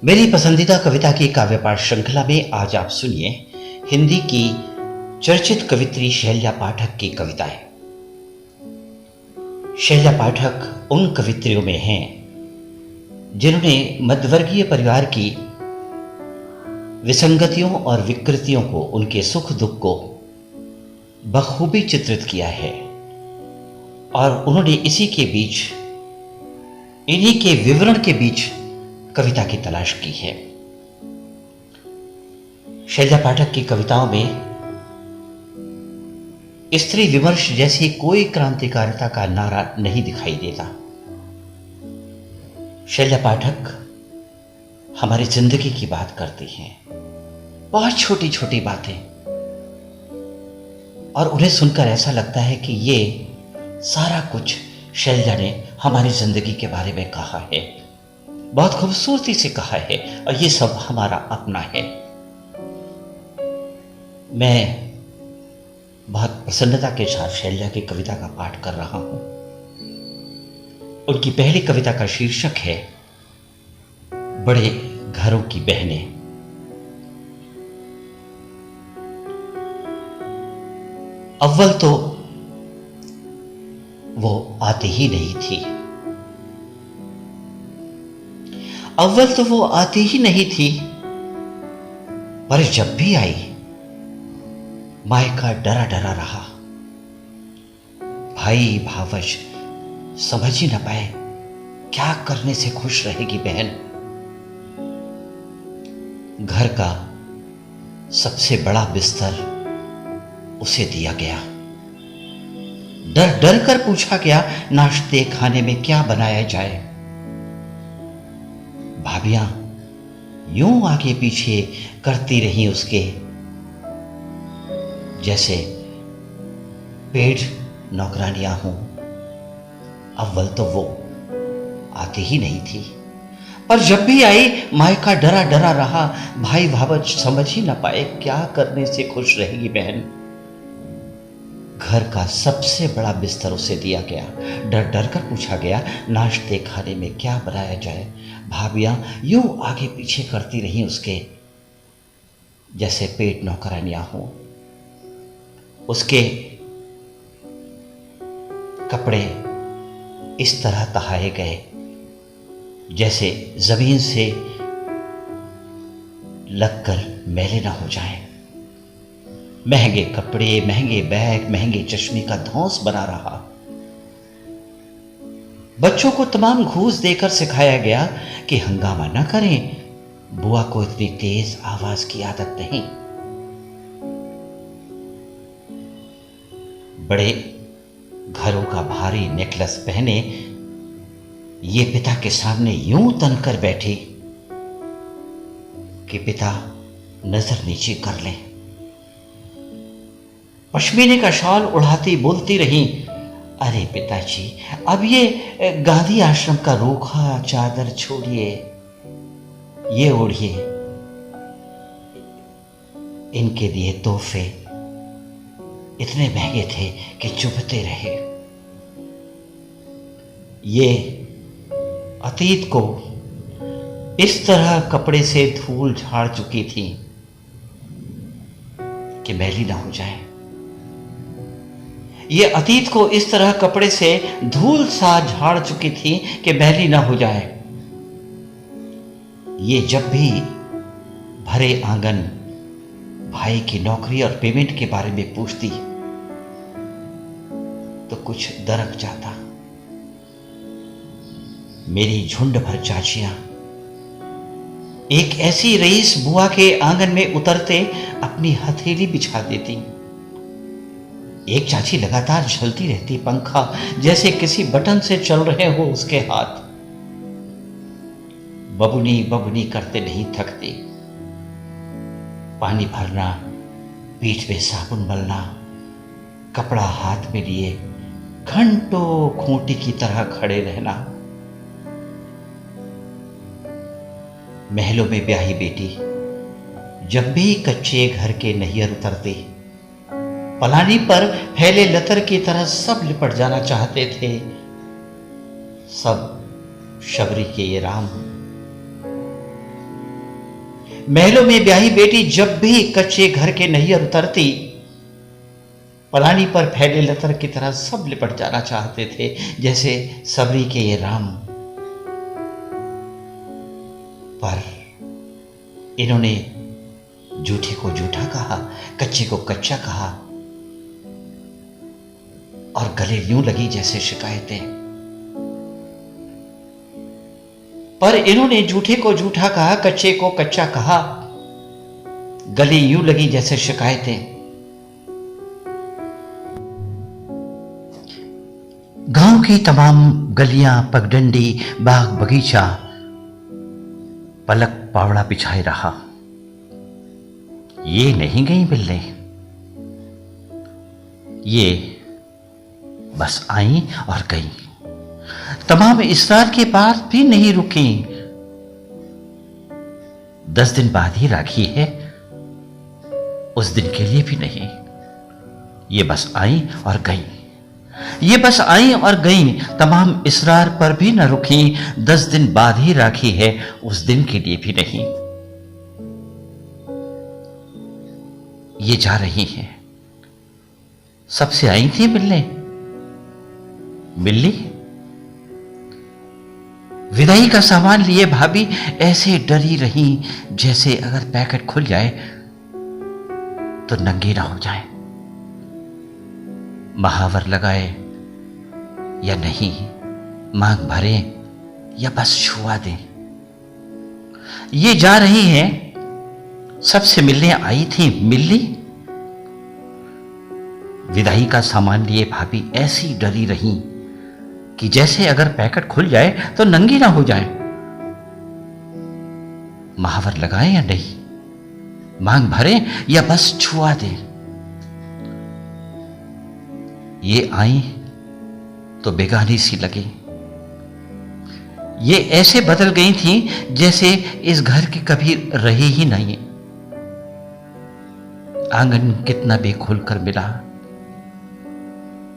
मेरी पसंदीदा कविता की काव्य पाठ श्रृंखला में आज आप सुनिए हिंदी की चर्चित कवित्री शैल्या पाठक की कविताएं। शैल्या पाठक उन कवित्रियों में हैं जिन्होंने मध्यवर्गीय परिवार की विसंगतियों और विकृतियों को, उनके सुख दुख को बखूबी चित्रित किया है और उन्होंने इन्हीं के विवरण के बीच कविता की तलाश की है। शैल्या पाठक की कविताओं में स्त्री विमर्श जैसी कोई क्रांतिकारिता का नारा नहीं दिखाई देता। शैल्या पाठक हमारी जिंदगी की बात करती हैं, बहुत छोटी छोटी बातें, और उन्हें सुनकर ऐसा लगता है कि ये सारा कुछ शैल्या ने हमारी जिंदगी के बारे में कहा है, बहुत खूबसूरती से कहा है और ये सब हमारा अपना है। मैं बहुत प्रसन्नता के साथ शैल्या की कविता का पाठ कर रहा हूं। उनकी पहली कविता का शीर्षक है बड़े घरों की बहनें। अव्वल तो वो आती ही नहीं थी, पर जब भी आई मायका डरा डरा रहा। भाई भावज समझ ही न पाए क्या करने से खुश रहेगी बहन। घर का सबसे बड़ा बिस्तर उसे दिया गया। डर डर कर पूछा गया नाश्ते खाने में क्या बनाया जाए। भाभियां यूं आगे पीछे करती रही उसके, जैसे पेड़ नौकरानियां हों। अव्वल तो वो आती ही नहीं थी, पर जब भी आई मायका डरा डरा रहा। भाई भावज समझ ही न पाए क्या करने से खुश रहेगी बहन। घर का सबसे बड़ा बिस्तर उसे दिया गया। डर डर कर पूछा गया नाश्ते खाने में क्या बनाया जाए। भाभियां यूं आगे पीछे करती रहीं उसके, जैसे पेट नौकरानियां हों। उसके कपड़े इस तरह तहाए गए जैसे जमीन से लगकर मैले ना हो जाएं। महंगे कपड़े, महंगे बैग, महंगे चश्मे का धौंस बना रहा। बच्चों को तमाम घूस देकर सिखाया गया कि हंगामा न करें, बुआ को इतनी तेज आवाज की आदत नहीं। बड़े घरों का भारी नेकलेस पहने ये पिता के सामने यूं तनकर बैठी कि पिता नजर नीचे कर ले। पश्मीने का शॉल उड़ाती बोलती रही, अरे पिताजी अब ये गांधी आश्रम का रूखा चादर छोड़िए, ये ओढ़िए। इनके दिए तोहफे इतने महंगे थे कि चुभते रहे। ये अतीत को इस तरह कपड़े से धूल झाड़ चुकी थी कि मैली ना हो जाए। ये अतीत को इस तरह कपड़े से धूल सा झाड़ चुकी थी कि मैली ना हो जाए। ये जब भी भरे आंगन भाई की नौकरी और पेमेंट के बारे में पूछती तो कुछ दरक जाता। मेरी झुंड भर चाचियां एक ऐसी रईस बुआ के आंगन में उतरते अपनी हथेली बिछा देती। एक चाची लगातार झलती रहती, पंखा जैसे किसी बटन से चल रहे हो उसके हाथ। बबुनी बबुनी करते नहीं थकती। पानी भरना, पीठ में साबुन मलना, कपड़ा हाथ में लिए घंटों खूंटी की तरह खड़े रहना। महलों में ब्याही बेटी जब भी कच्चे घर के नैहर उतरती, पलानी पर फैले लतर की तरह सब लिपट जाना चाहते थे। सब शबरी के ये राम महलों में ब्याही बेटी जब भी कच्चे घर के नैयर उतरती, पलानी पर फैले लतर की तरह सब लिपट जाना चाहते थे, जैसे सबरी के ये राम। पर इन्होंने झूठे को झूठा कहा, कच्चे को कच्चा कहा, और गले यूं लगी जैसे शिकायतें। पर इन्होंने झूठे को झूठा कहा, कच्चे को कच्चा कहा, गले यूं लगी जैसे शिकायतें। गांव की तमाम गलियां, पगडंडी, बाग बगीचा पलक पावड़ा बिछाए रहा। ये नहीं गई मिलने, ये बस आई और गई। तमाम इसरार के बाद भी नहीं रुकी। 10 दिन बाद ही राखी है, उस दिन के लिए भी नहीं। ये बस आई और गई, ये बस आई और गई, तमाम इसरार पर भी न रुकी। 10 दिन बाद ही राखी है, उस दिन के लिए भी नहीं। ये जा रही हैं, सबसे आई थी मिलने, मिली। विदाई का सामान लिए भाभी ऐसे डरी रही जैसे अगर पैकेट खुल जाए तो नंगी ना हो जाए। महावर लगाए या नहीं, मांग भरे या बस छुआ दें। ये जा रही हैं, सबसे मिलने आई थी, मिली। विदाई का सामान लिए भाभी ऐसी डरी रही कि जैसे अगर पैकेट खुल जाए तो नंगी ना हो जाए। महावर लगाए या नहीं, मांग भरे या बस छुआ दें। ये आई तो बेगानी सी लगी। ये ऐसे बदल गई थी जैसे इस घर की कभी रही ही नहीं। आंगन कितना भी खुलकर मिला,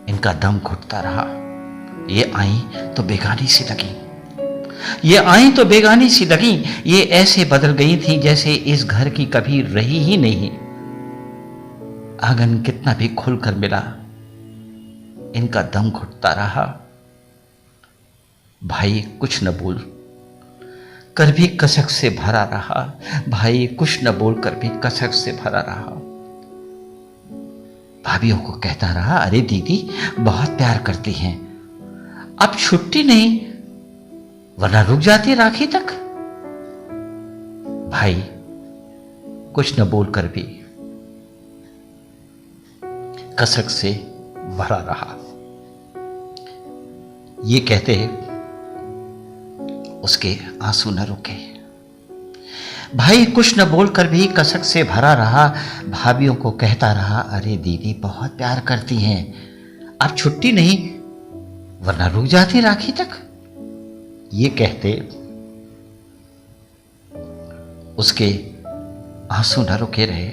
इनका दम घुटता रहा। ये आई तो बेगानी सी लगी, ये आई तो बेगानी सी लगी। ये ऐसे बदल गई थी जैसे इस घर की कभी रही ही नहीं। आंगन कितना भी खुलकर मिला, इनका दम घुटता रहा। भाई कुछ न बोल कर भी कसक से भरा रहा, भाई कुछ न बोल कर भी कसक से भरा रहा। भाभियों को कहता रहा, अरे दीदी बहुत प्यार करती हैं, अब छुट्टी नहीं वरना रुक जाती राखी तक। भाई कुछ न बोलकर भी कसक से भरा रहा। ये कहते उसके आंसू न रुके। भाई कुछ न बोलकर भी कसक से भरा रहा। भाभियों को कहता रहा, अरे दीदी बहुत प्यार करती हैं, अब छुट्टी नहीं वरना रुक जाती राखी तक। ये कहते उसके आंसू न रुके रहे।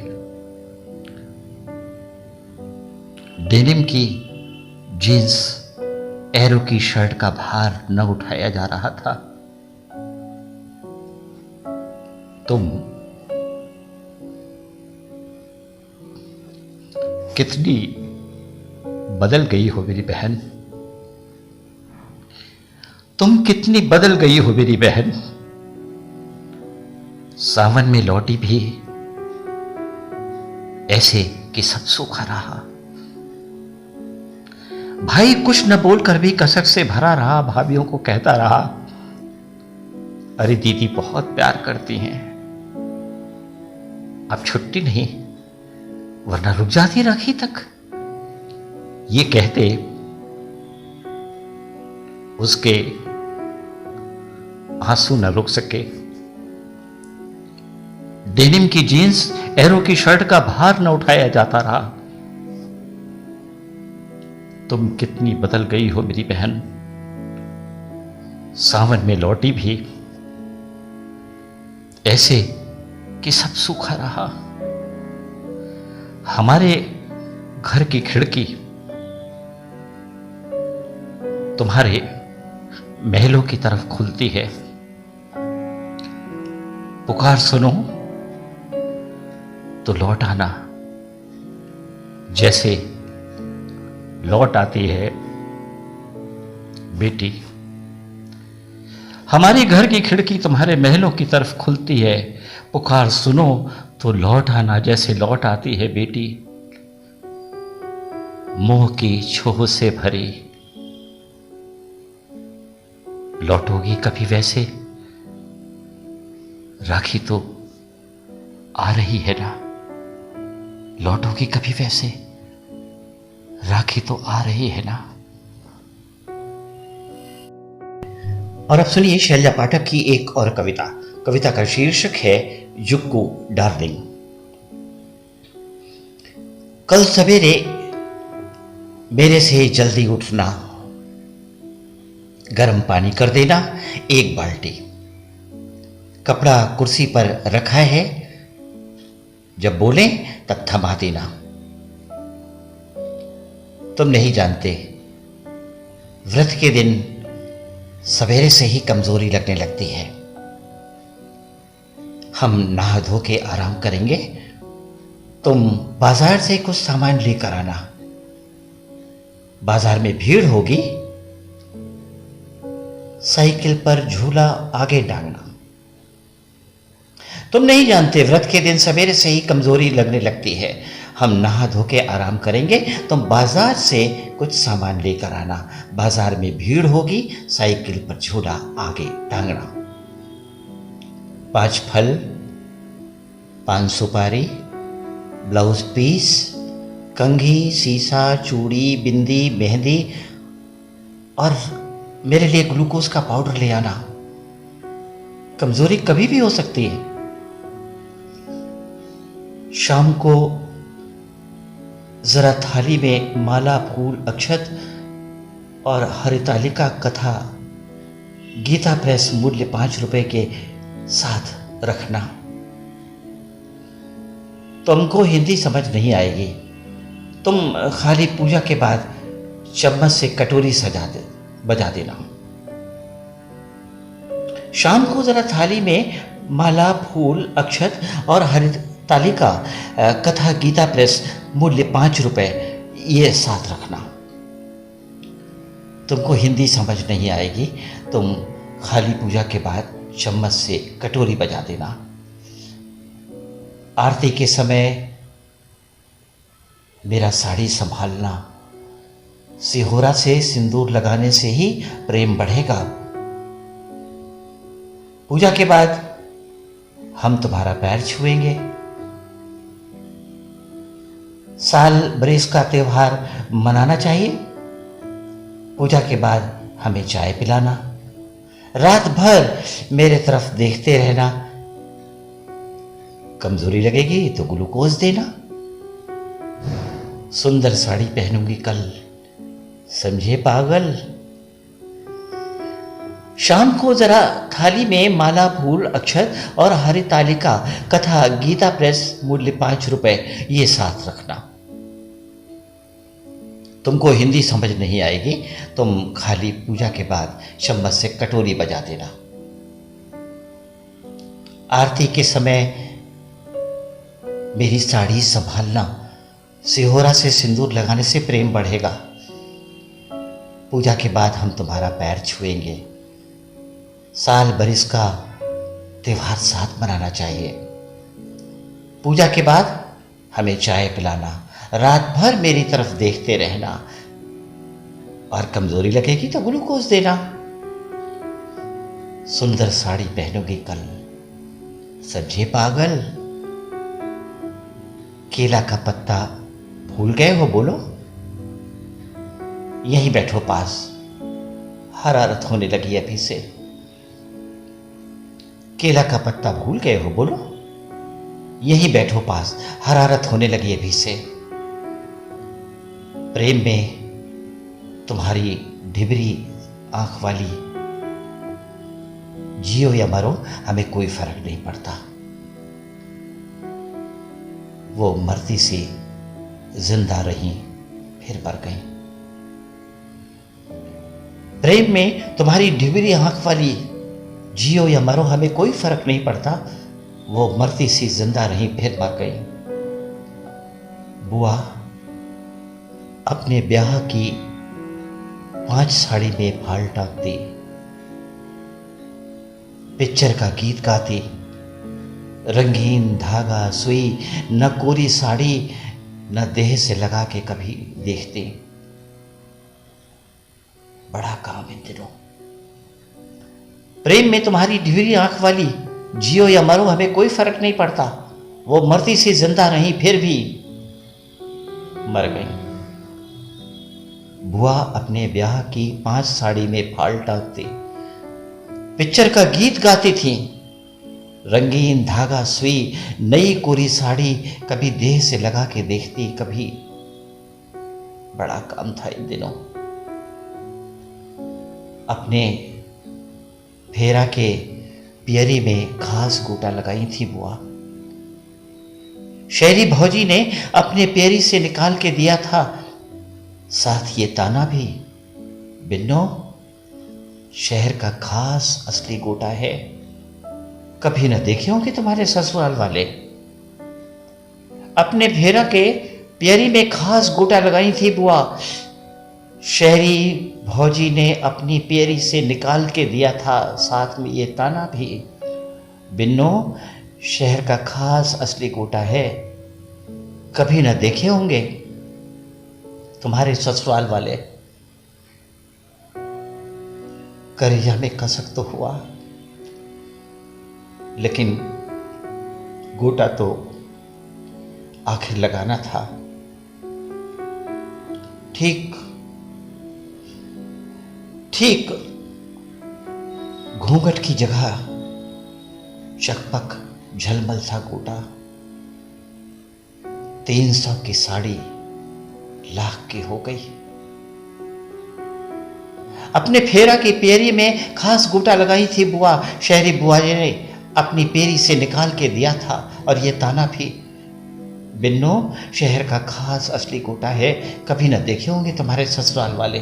डेनिम की जींस एरो की शर्ट का भार न उठाया जा रहा था। तुम कितनी बदल गई हो मेरी बहन, तुम कितनी बदल गई हो मेरी बहन। सावन में लौटी भी ऐसे कि सब सूखा रहा। भाई कुछ न बोलकर भी कसक से भरा रहा। भाभियों को कहता रहा, अरे दीदी बहुत प्यार करती हैं, अब छुट्टी नहीं वरना रुक जाती राखी तक। ये कहते उसके आंसू न रुक सके। डेनिम की जींस एरो की शर्ट का भार न उठाया जाता रहा। तुम कितनी बदल गई हो मेरी बहन। सावन में लौटी भी ऐसे कि सब सूखा रहा। हमारे घर की खिड़की तुम्हारे महलों की तरफ खुलती है। पुकार सुनो तो लौट आना, जैसे लौट आती है बेटी। हमारे घर की खिड़की तुम्हारे महलों की तरफ खुलती है, पुकार सुनो तो लौट आना, जैसे लौट आती है बेटी। मोह की छोह से भरी, लौटोगी कभी वैसे? राखी तो आ रही है ना, लौटोगी कभी वैसे? राखी तो आ रही है ना। और अब सुनिए शैलजा पाठक की एक और कविता। कविता का शीर्षक है जुक्कू डार्लिंग। कल सवेरे मेरे से जल्दी उठना, गर्म पानी कर देना 1 बाल्टी, कपड़ा कुर्सी पर रखा है, जब बोले तब थमा देना। तुम नहीं जानते, व्रत के दिन सवेरे से ही कमजोरी लगने लगती है। हम नहा धो के आराम करेंगे, तुम बाजार से कुछ सामान लेकर आना। बाजार में भीड़ होगी, साइकिल पर झूला आगे टांगना। तुम नहीं जानते, व्रत के दिन सवेरे से ही कमजोरी लगने लगती है। हम नहा धो के आराम करेंगे, तुम बाजार से कुछ सामान लेकर आना। बाजार में भीड़ होगी, साइकिल पर झूला आगे टांगना। 5 फल, 5 सुपारी, ब्लाउज पीस, कंघी, सीसा, चूड़ी, बिंदी, मेहंदी और मेरे लिए ग्लूकोज का पाउडर ले आना। कमजोरी कभी भी हो सकती है। शाम को जरा थाली में माला, फूल, अक्षत और हरितालिका कथा गीता प्रेस मूल्य 5 रुपए के साथ रखना। तुमको हिंदी समझ नहीं आएगी, तुम खाली पूजा के बाद चम्मच से कटोरी बजा देना। शाम को जरा थाली में माला, फूल, अक्षत और हरितालिका कथा गीता प्रेस मूल्य 5 रुपए ये साथ रखना। तुमको हिंदी समझ नहीं आएगी, तुम खाली पूजा के बाद चम्मच से कटोरी बजा देना। आरती के समय मेरा साड़ी संभालना, सिहोरा से सिंदूर लगाने से ही प्रेम बढ़ेगा। पूजा के बाद हम तुम्हारा पैर छुएंगे। साल बरस का त्योहार मनाना चाहिए। पूजा के बाद हमें चाय पिलाना। रात भर मेरे तरफ देखते रहना। कमजोरी लगेगी तो ग्लूकोज देना। सुंदर साड़ी पहनूंगी कल, समझे पागल। शाम को जरा थाली में माला, फूल, अक्षत और हरितालिका कथा गीता प्रेस मूल्य 5 रुपए ये साथ रखना। तुमको हिंदी समझ नहीं आएगी, तुम खाली पूजा के बाद चम्मच से कटोरी बजा देना। आरती के समय मेरी साड़ी संभालना। सिहोरा से सिंदूर लगाने से प्रेम बढ़ेगा। पूजा के बाद हम तुम्हारा पैर छुएंगे। साल बरिस का त्योहार साथ मनाना चाहिए। पूजा के बाद हमें चाय पिलाना। रात भर मेरी तरफ देखते रहना और कमजोरी लगेगी तो ग्लूकोज देना। सुंदर साड़ी पहनोगी कल, समझे पागल। केला का पत्ता भूल गए हो बोलो। यहीं बैठो पास, हरारत होने लगी अभी से। केला का पत्ता भूल गए हो बोलो। यहीं बैठो पास, हरारत होने लगी अभी से। प्रेम में तुम्हारी ढिबरी आंख वाली, जियो या मरो हमें कोई फर्क नहीं पड़ता। वो मरती सी जिंदा रही फिर मर गई। प्रेम में तुम्हारी ढिबरी आंख वाली, जियो या मरो हमें कोई फर्क नहीं पड़ता। वो मरती सी जिंदा रही फिर मर गई। बुआ अपने ब्याह की 5 साड़ी में फाल टांगती, पिक्चर का गीत गाती, रंगीन धागा सुई न कोरी साड़ी न देह से लगा के कभी देखती। बड़ा काम इन दिनों। प्रेम में तुम्हारी ढीली आंख वाली, जियो या मरो हमें कोई फर्क नहीं पड़ता। वो मरती सी जिंदा रही फिर भी मर गई। बुआ अपने ब्याह की 5 साड़ी में फाल टांगती, पिक्चर का गीत गाती थी, रंगीन धागा सुई नई कोरी साड़ी कभी देह से लगा के देखती कभी। बड़ा काम था इन दिनों। अपने फेरा के पियरी में घास गोटा लगाई थी बुआ। शहरी भौजी ने अपने पियरी से निकाल के दिया था, साथ ये ताना भी, बिन्नो शहर का खास असली गोटा है, कभी न देखे होंगे तुम्हारे ससुराल वाले। अपने फेरा के पियरी में खास गोटा लगाई थी बुआ। शहरी भौजी ने अपनी पियरी से निकाल के दिया था, साथ में ये ताना भी, बिन्नो शहर का खास असली गोटा है, कभी न देखे होंगे तुम्हारे ससुराल वाले। करेजा में कसक तो हुआ, लेकिन गोटा तो आखिर लगाना था। ठीक घूंघट की जगह चकपक झलमल था गोटा। 300 की साड़ी लाख की हो गई। अपने फेरा की पेरी में खास गोटा लगाई थी बुआ। शहरी बुआ ने अपनी पेरी से निकाल के दिया था, और ये ताना भी, बिन्नो शहर का खास असली गोटा है, कभी न देखे होंगे तुम्हारे ससुराल वाले।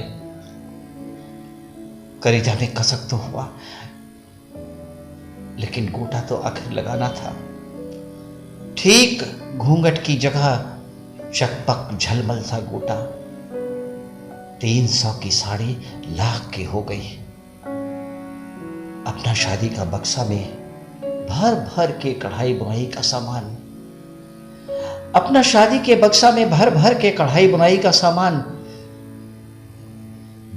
करेजा में कसक तो हुआ, लेकिन गोटा तो आखिर लगाना था। ठीक घूंघट की जगह चकपक झलमल सा गोटा। 300 की साड़ी लाख की हो गई। अपना शादी का बक्सा में भर भर के कढ़ाई बुनाई का सामान, अपना शादी के बक्सा में भर भर के कढ़ाई बुनाई का सामान,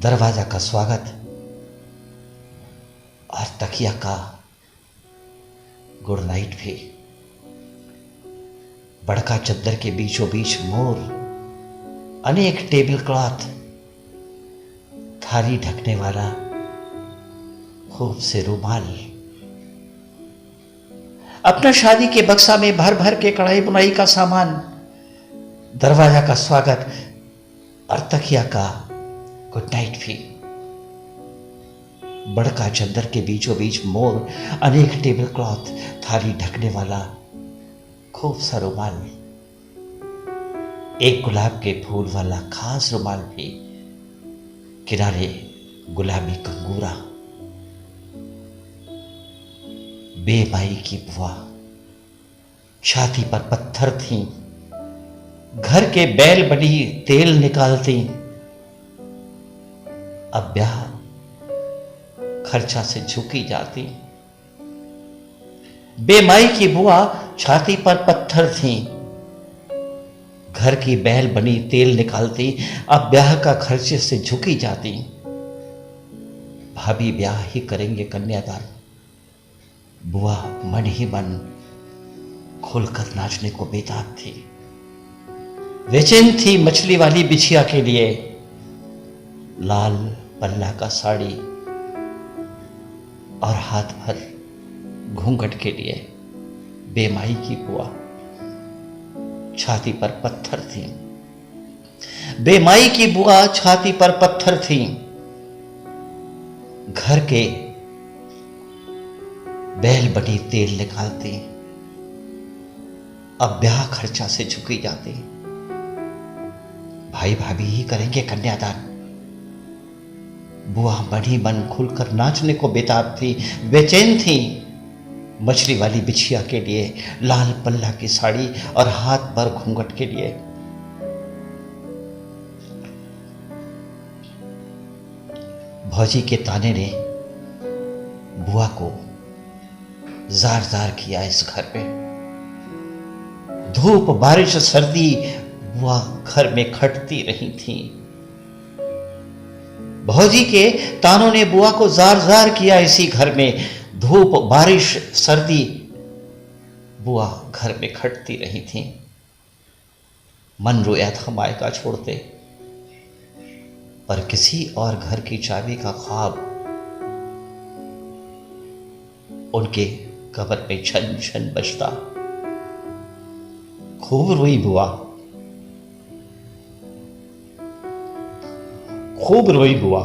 दरवाजा का स्वागत और तकिया का गुड नाइट भी। बड़का चद्दर के बीचों बीच मोर, अनेक टेबल क्लॉथ, थाली ढकने वाला खूब से रुमाल। अपना शादी के बक्सा में भर भर के कढ़ाई बुनाई का सामान, दरवाजा का स्वागत और तकिया का गुड नाइट भी। बड़का चद्दर के बीचों बीच मोर, अनेक टेबल क्लॉथ, थाली ढकने वाला खूब सा रुमाल, एक गुलाब के फूल वाला खास रुमाल भी, किनारे गुलाबी कंगूरा। बेमाई की बुआ छाती पर पत्थर थी, घर के बैल बनी तेल निकालती। अब ब्याह खर्चा से झुकी जाती। बेमाई की बुआ छाती पर पत्थर थी, घर की बैल बनी तेल निकालती। अब ब्याह का खर्चे से झुकी जाती। भाभी ब्याह ही करेंगे कन्यादान। बुआ मन ही मन खुलकर नाचने को बेताब थी। बेचैन थी मछली वाली बिछिया के लिए, लाल पल्ला का साड़ी और हाथ भर घूंघट के लिए। बेमाई की बुआ छाती पर पत्थर थी। बेमाई की बुआ छाती पर पत्थर थी। घर के बैल बनी तेल निकालती। अब ब्याह खर्चा से झुकी जाती। भाई भाभी ही करेंगे कन्यादान। बुआ मन ही मन खुलकर नाचने को बेताब थी। बेचैन थी मछली वाली बिछिया के लिए, लाल पल्ला की साड़ी और हाथ भर घूंघट के लिए। भौजी के ताने ने बुआ को जार जार किया इस घर में। धूप बारिश सर्दी बुआ घर में खटती रही थी। भौजी के तानों ने बुआ को जार जार किया इसी घर में। धूप बारिश सर्दी बुआ घर में खटती रही थी। मन रोया था मायका छोड़ते, पर किसी और घर की चाबी का ख्वाब उनके कब्र में छन छन बजता। खूब रोई बुआ, खूब रोई बुआ।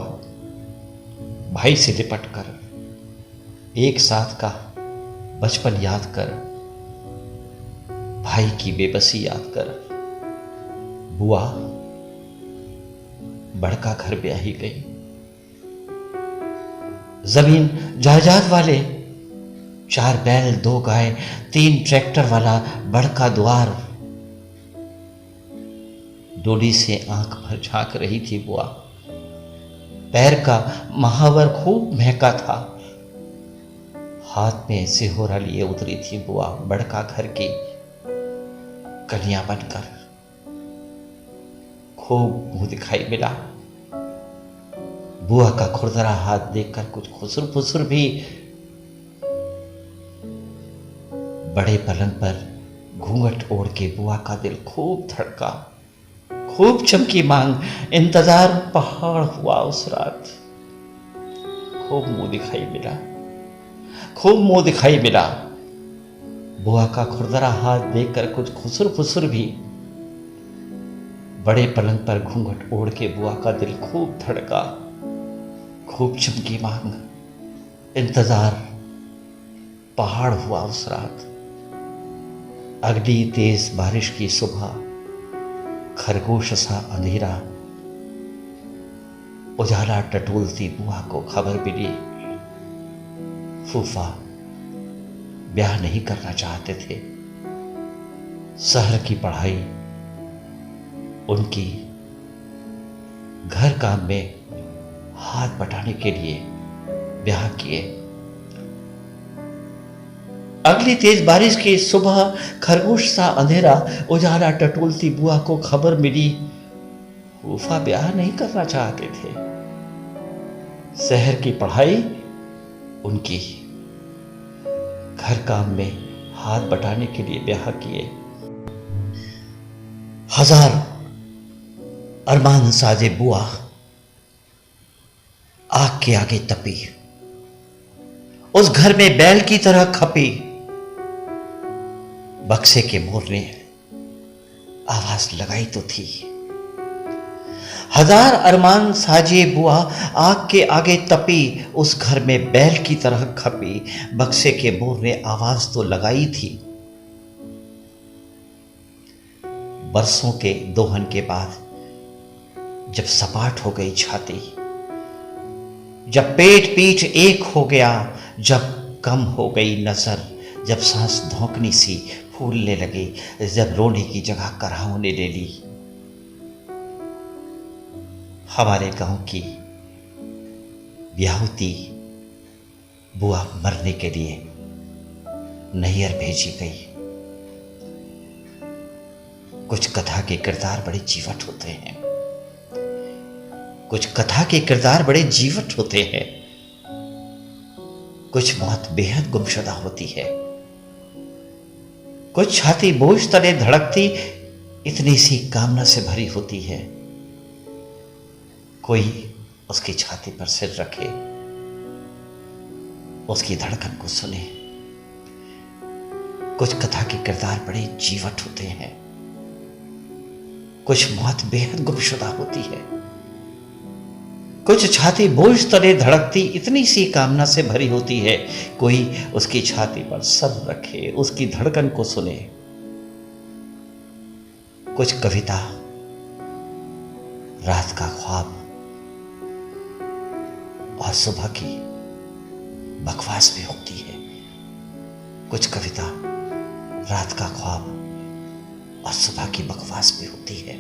भाई से लिपट कर, एक साथ का बचपन याद कर, भाई की बेबसी याद कर, बुआ बड़का घर ब्याही गई। जमीन जायदाद वाले, 4 बैल 2 गाय 3 ट्रैक्टर वाला बड़का द्वार। डोली से आंख भर झांक रही थी बुआ। पैर का महावर खूब महका था। हाथ में सिहोरा लिए उतरी थी बुआ बड़का घर की कन्या बनकर। खूब मुंह दिखाई मिला। बुआ का खुरदरा हाथ देखकर कुछ खुसुर फुसुर भी। बड़े पलंग पर घूंघट ओढ़ के बुआ का दिल खूब धड़का, खूब चमकी मांग। इंतजार पहाड़ हुआ उस रात। खूब मुंह दिखाई मिला, खूब मुंह दिखाई मिला। बुआ का खुरदरा हाथ देखकर कुछ खुसुर फुसुर भी। बड़े पलंग पर घूंघट ओढ़ के बुआ का दिल खूब धड़का, खूब चमकी मांग। इंतजार पहाड़ हुआ उस रात। अगली तेज बारिश की सुबह, खरगोश सा अंधेरा, उजाला टटोलती बुआ को खबर मिली। फूफा ब्याह नहीं करना चाहते थे। शहर की पढ़ाई, उनकी घर काम में हाथ बटाने के लिए ब्याह किए। अगली तेज बारिश की सुबह, खरगोश सा अंधेरा, उजाला टटोलती बुआ को खबर मिली। फूफा ब्याह नहीं करना चाहते थे। शहर की पढ़ाई, उनकी घर काम में हाथ बटाने के लिए ब्याह किए। 1000 अरमान साजे बुआ आग के आगे तपी, उस घर में बैल की तरह खपी। बक्से के मोर ने आवाज लगाई तो थी। 1000 अरमान साजे बुआ आग के आगे तपी, उस घर में बैल की तरह खपी। बक्से के मोर ने आवाज तो लगाई थी। बरसों के दोहन के बाद जब सपाट हो गई छाती, जब पेट पीठ एक हो गया, जब कम हो गई नजर, जब सांस धोंकनी सी फूलने लगी, जब रोने की जगह कराहने ले ली। हमारे गांव की ब्याहुती बुआ मरने के लिए नैहर भेजी गई। कुछ कथा के किरदार बड़े जीवट होते हैं, कुछ कथा के किरदार बड़े जीवट होते हैं। कुछ मौत बेहद गुमशुदा होती है। कुछ छाती बोझ तले धड़कती इतनी सी कामना से भरी होती है, कोई उसकी छाती पर सिर रखे, उसकी धड़कन को सुने। कुछ कथा के किरदार बड़े जीवट होते हैं। कुछ मौत बेहद गुमशुदा होती है। कुछ छाती बोझ तले धड़कती इतनी सी कामना से भरी होती है, कोई उसकी छाती पर सर रखे, उसकी धड़कन को सुने। कुछ कविता रात का ख्वाब और सुबह की बकवास भी होती है। कुछ कविता रात का ख्वाब और सुबह की बकवास भी होती है।